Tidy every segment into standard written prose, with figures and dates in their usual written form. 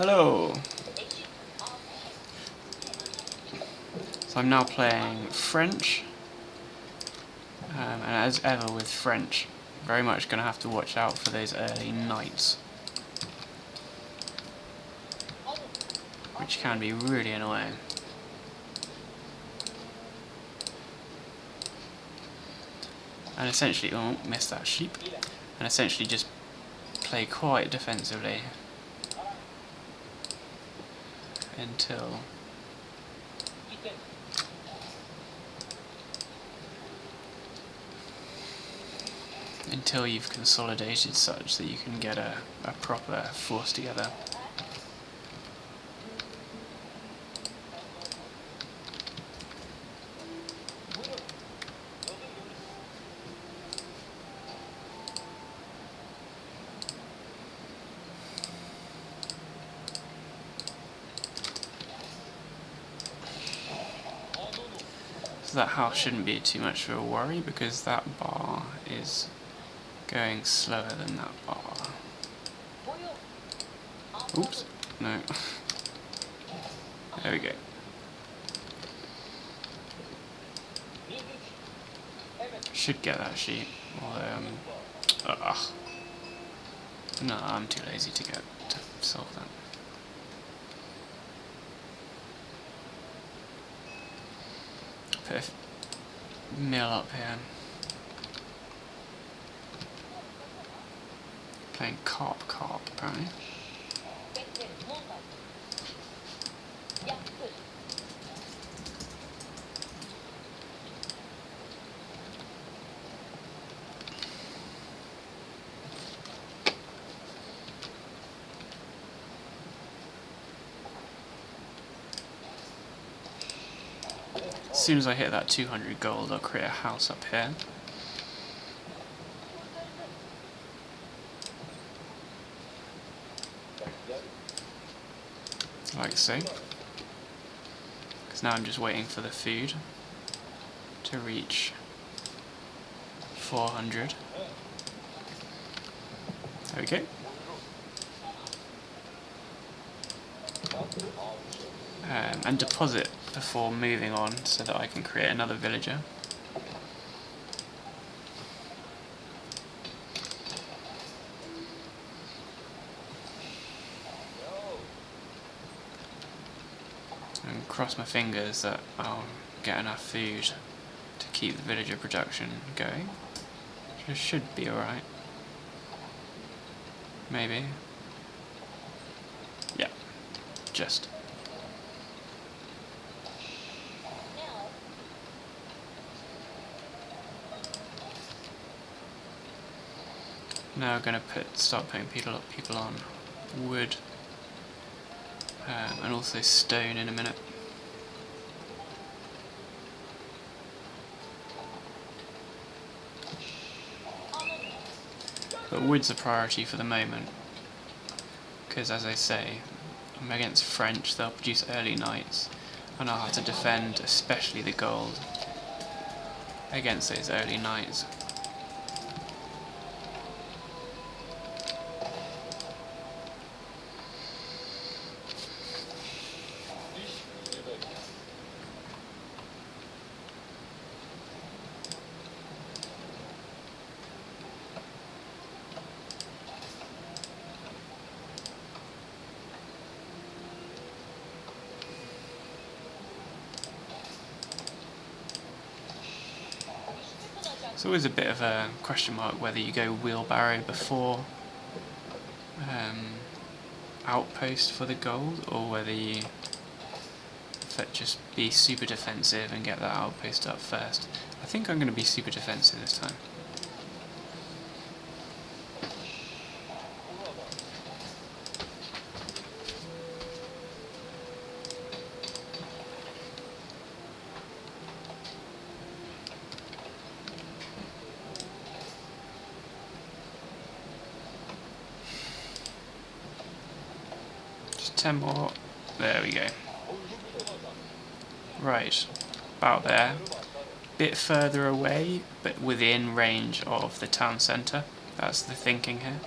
Hello! So I'm now playing French, and as ever with French, very much going to have to watch out for those early knights, which can be really annoying. And essentially, oh, missed that sheep, and essentially just play quite defensively until you've consolidated such that you can get a proper force together. So that house shouldn't be too much of a worry because that bar is going slower than that bar. Oops, no. There we go. Should get that sheep, although, no, I'm too lazy to solve that. Put a mill up here. Playing carp apparently. As soon as I hit that 200 gold, I'll create a house up here. Like so. Because now I'm just waiting for the food to reach 400. There we go. And deposit before moving on so that I can create another villager. And cross my fingers that I'll get enough food to keep the villager production going. Which should be alright. Maybe. Yeah. Just. Now I'm going to start putting people on wood and also stone in a minute. But wood's a priority for the moment because, as I say, I'm against French, they'll produce early knights and I'll have to defend, especially the gold, against those early knights. It's always a bit of a question mark whether you go wheelbarrow before outpost for the gold, or whether you just be super defensive and get that outpost up first. I think I'm going to be super defensive this time. Just 10 more. There we go. Right, about there. Bit further away, but within range of the town centre. That's the thinking here.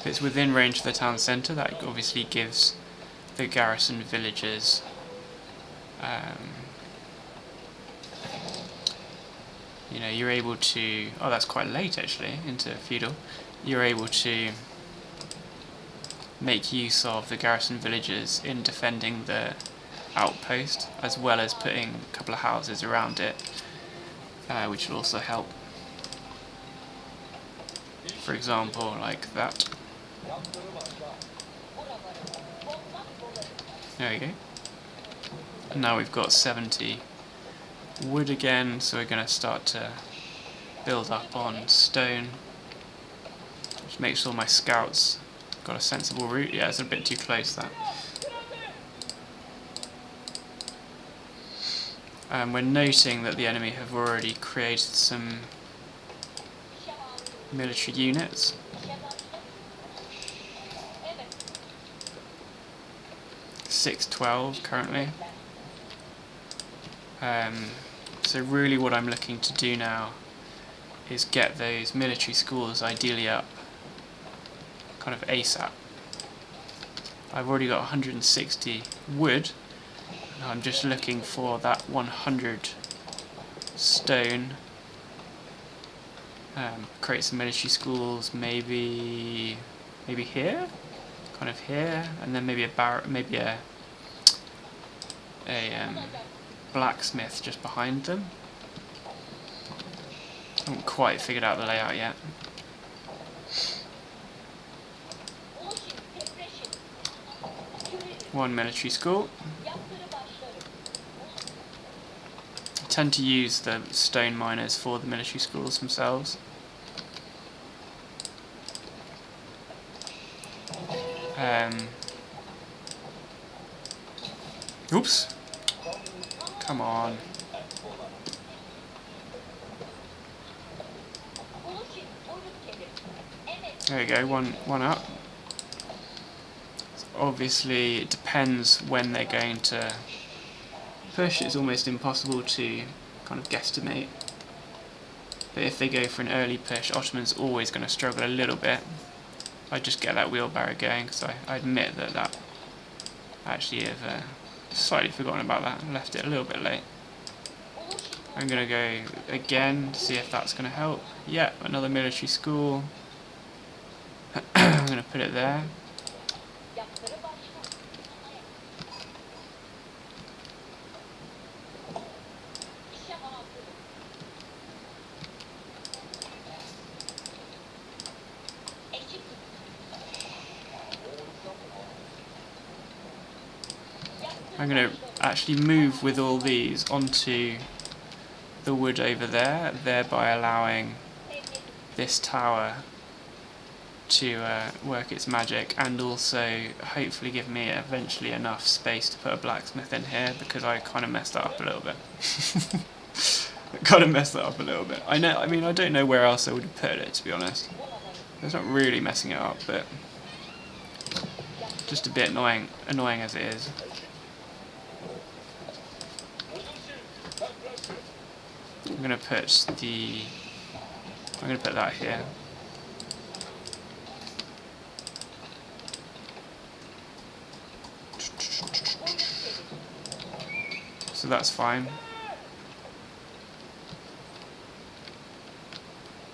If it's within range of the town centre, that obviously gives the garrison villagers you know, you're able to, oh that's quite late actually, into feudal, you're able to make use of the garrison villagers in defending the outpost, as well as putting a couple of houses around it, which will also help. For example, like that. There we go. And now we've got 70 wood again, so we're going to start to build up on stone. Just make sure my scouts got a sensible route. Yeah, it's a bit too close, that. We're noting that the enemy have already created some military units. (612) currently. So really what I'm looking to do now is get those military schools ideally up kind of ASAP. I've already got 160 wood, and I'm just looking for that 100 stone. Create some military schools, maybe here, kind of here, and then maybe a blacksmith just behind them. I haven't quite figured out the layout yet. One military school. I tend to use the stone miners for the military schools themselves. Oops. Come on. There we go, one up. So obviously it depends when they're going to push. It's almost impossible to kind of guesstimate. But if they go for an early push, Ottoman's always going to struggle a little bit. I just get that wheelbarrow going, because I admit that I actually have slightly forgotten about that and left it a little bit late. I'm going to go again to see if that's going to help. Yeah, another military school. I'm going to put it there. I'm going to actually move with all these onto the wood over there, thereby allowing this tower to work its magic, and also hopefully give me eventually enough space to put a blacksmith in here, because I kind of messed that up a little bit. I don't know where else I would have put it, to be honest. It's not really messing it up, but just a bit annoying as it is. I'm going to put that here. So that's fine.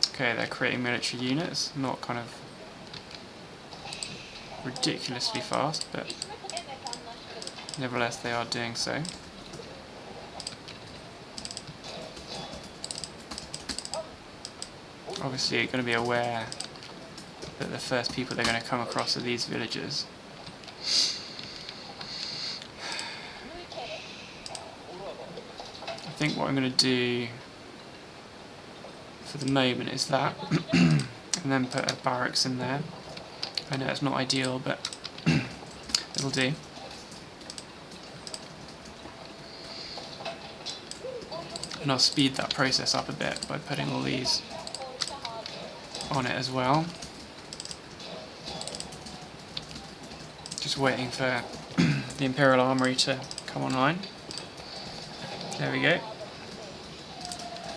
Okay, they're creating military units, not kind of ridiculously fast, but nevertheless they are doing so. Obviously you're going to be aware that the first people they're going to come across are these villagers. I think what I'm going to do for the moment is that, and then put a barracks in there. I know it's not ideal, but it'll do. And I'll speed that process up a bit by putting all these on it as well. Just waiting for the Imperial Armory to come online. There we go.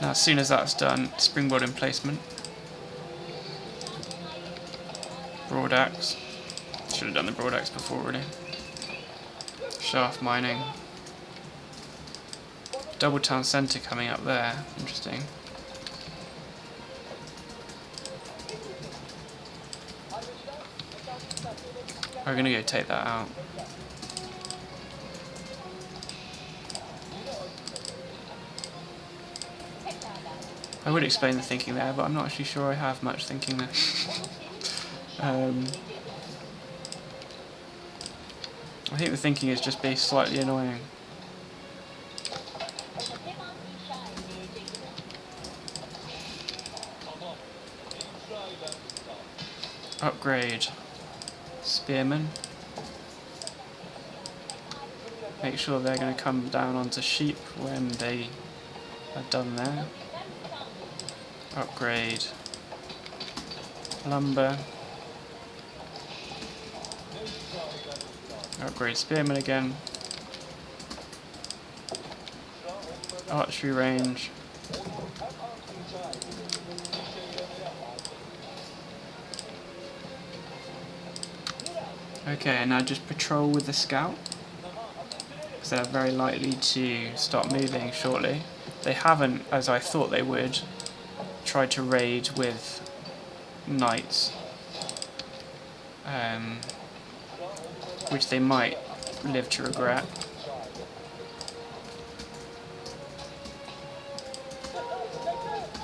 Now as soon as that's done, springboard emplacement. Broad axe. Should have done the broad axe before, really. Shaft mining. Double town centre coming up there. Interesting. We're going to go take that out. I would explain the thinking there, but I'm not actually sure I have much thinking there. I think the thinking is just be slightly annoying. Upgrade spearmen. Make sure they're going to come down onto sheep when they are done there. Upgrade lumber. Upgrade spearmen again. Archery range. Okay, and now just patrol with the scout, because they're very likely to start moving shortly. They haven't, as I thought they would, tried to raid with knights, which they might live to regret.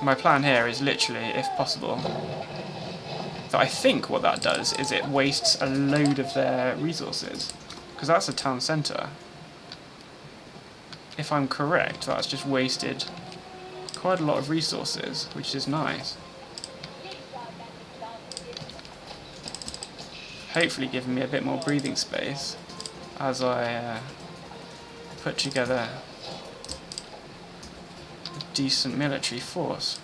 My plan here is literally, if possible, that I think what that does is it wastes a load of their resources, because that's a town centre. If I'm correct, that's just wasted quite a lot of resources, which is nice. Hopefully giving me a bit more breathing space as I put together a decent military force.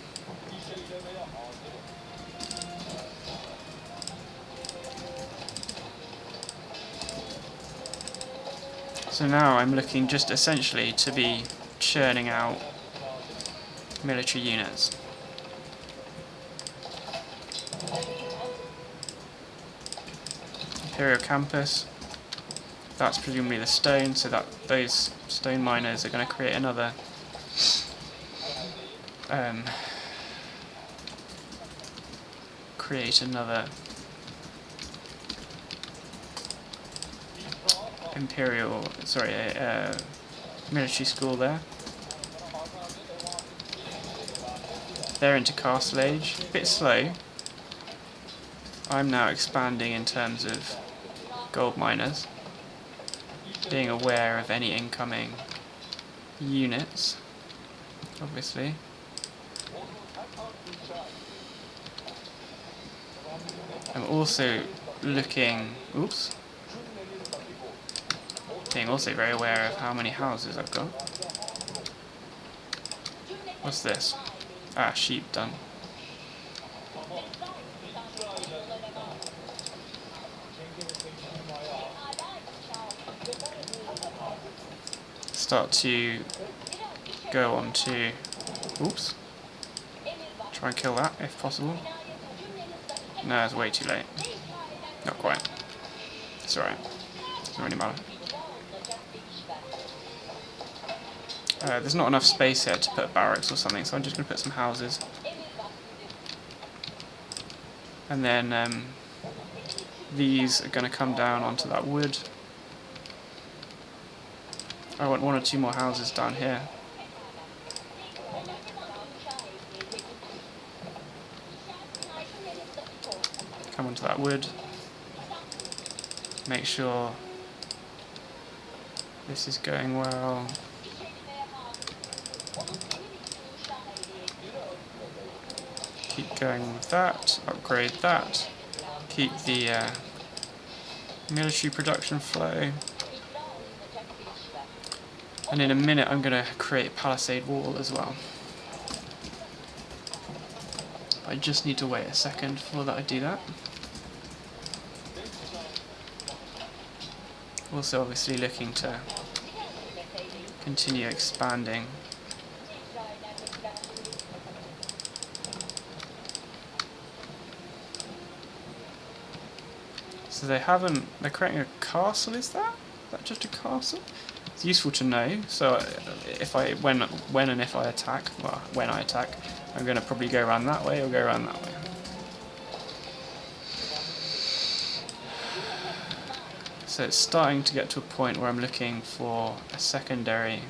So now I'm looking just essentially to be churning out military units. Imperial campus. That's presumably the stone, so that those stone miners are going to create another military school there. They're into Castle Age. A bit slow. I'm now expanding in terms of gold miners, being aware of any incoming units, obviously. I'm also looking, being also very aware of how many houses I've got. What's this? Ah, sheep done. Start to go on to, try and kill that if possible. No, it's way too late. Not quite. It's alright. Doesn't really matter. There's not enough space here to put a barracks or something, so I'm just going to put some houses. And then these are going to come down onto that wood. I want one or two more houses down here. Come onto that wood. Make sure this is going well. Keep going with that, upgrade that, keep the military production flow. And in a minute I'm going to create a palisade wall as well. I just need to wait a second before that I do that. Also obviously looking to continue expanding. So they haven't... They're creating a castle, is that? Is that just a castle? It's useful to know. So if I... When and if I attack... Well, when I attack, I'm going to probably go around that way or go around that way. So it's starting to get to a point where I'm looking for a secondary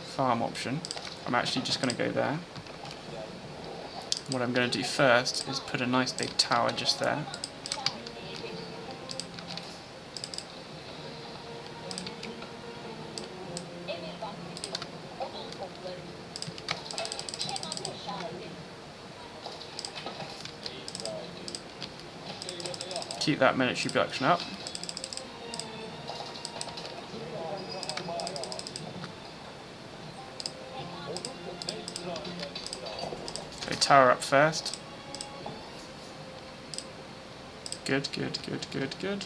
farm option. I'm actually just going to go there. What I'm going to do first is put a nice big tower just there. Keep that military production up. Go tower up first. Good, good, good, good, good.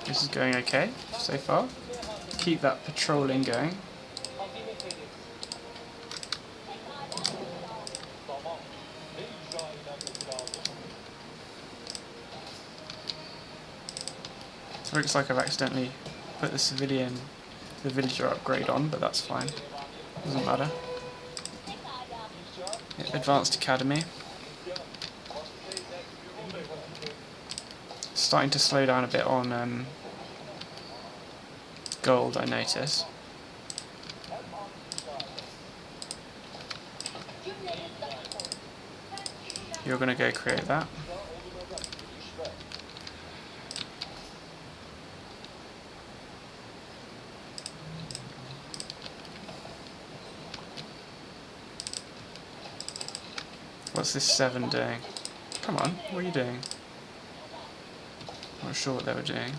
This is going okay so far. Keep that patrolling going. It looks like I've accidentally put the villager upgrade on, but that's fine. Doesn't matter. Advanced Academy. Starting to slow down a bit on gold, I notice. You're going to go create that. What's this 7 doing? Come on, what are you doing? Not sure what they were doing.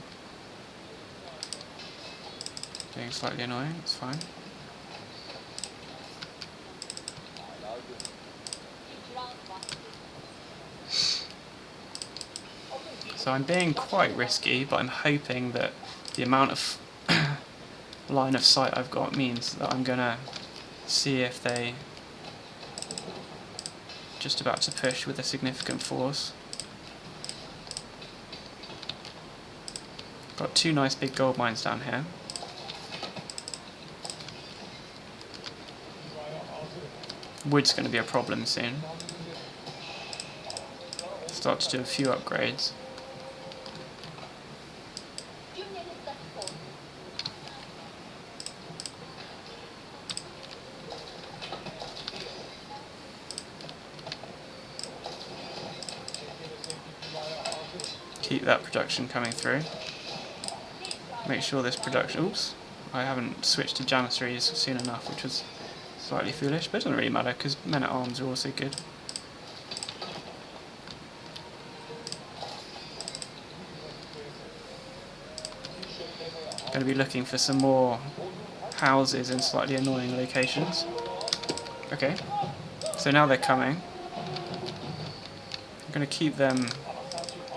Being slightly annoying, it's fine. So I'm being quite risky, but I'm hoping that the amount of line of sight I've got means that I'm gonna see if they just about to push with a significant force. Got 2 nice big gold mines down here. Wood's going to be a problem soon. Start to do a few upgrades. Keep that production coming through. Make sure this production... Oops, I haven't switched to Janissaries soon enough, which was slightly foolish, but it doesn't really matter because men-at-arms are also good. Going to be looking for some more houses in slightly annoying locations. Okay, so now they're coming. I'm going to keep them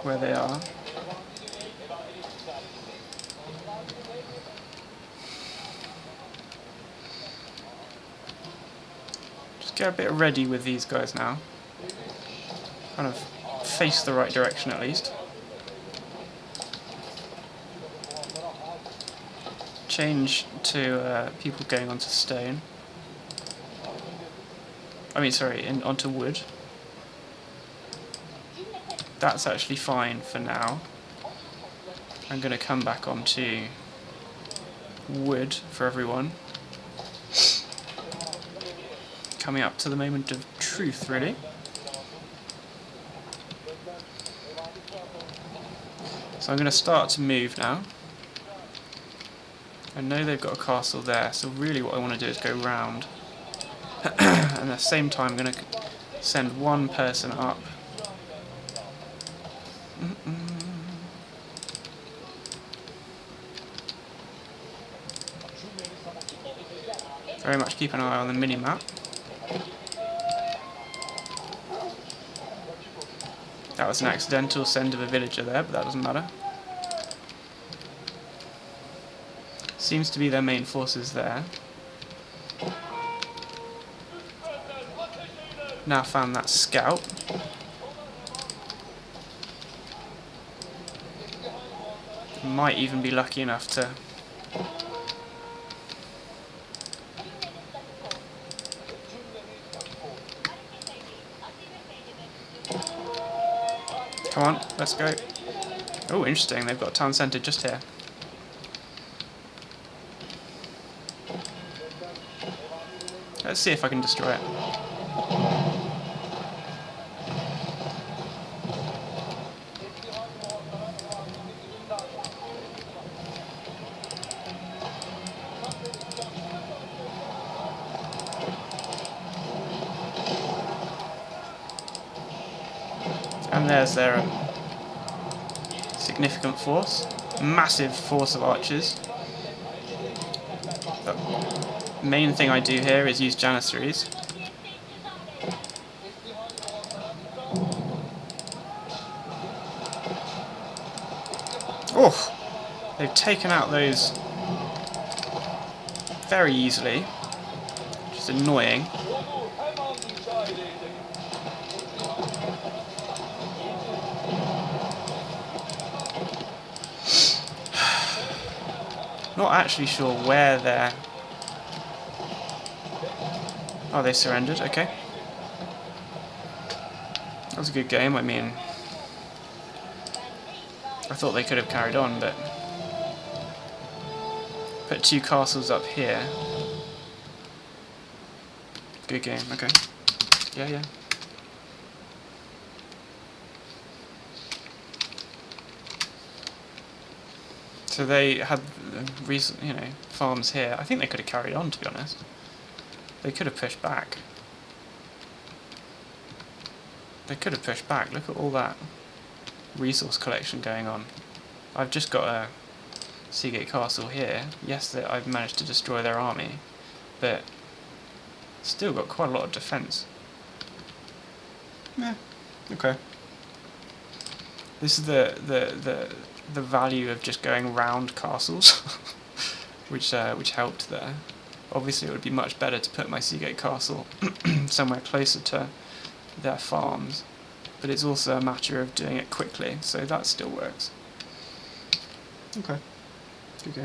where they are. Just get a bit ready with these guys now. Kind of face the right direction at least. Change to people going onto stone. I mean, sorry, onto wood. That's actually fine for now. I'm going to come back onto wood for everyone. Coming up to the moment of truth, really. So I'm going to start to move now. I know they've got a castle there, so really what I want to do is go round. And at the same time I'm going to send one person up. Very much keep an eye on the mini-map. That was an accidental send of a villager there, but that doesn't matter. Seems to be their main forces there. Now found that scout. Might even be lucky enough to... Come on, let's go. Oh, interesting, they've got a town centre just here. Let's see if I can destroy it. And there's their significant force. Massive force of archers. The main thing I do here is use janissaries. Oh! They've taken out those very easily, which is annoying. Not actually sure where they're... Oh, they surrendered, okay. That was a good game, I mean... I thought they could have carried on, but... Put 2 castles up here. Good game, okay. Yeah. So they had recent, farms here. I think they could have carried on, to be honest. They could have pushed back. Look at all that resource collection going on. I've just got a Seagate Castle here. Yes, I've managed to destroy their army, but still got quite a lot of defence. Yeah, okay. This is the value of just going round castles, which helped there. Obviously, it would be much better to put my Seagate Castle somewhere closer to their farms, but it's also a matter of doing it quickly, so that still works. Okay.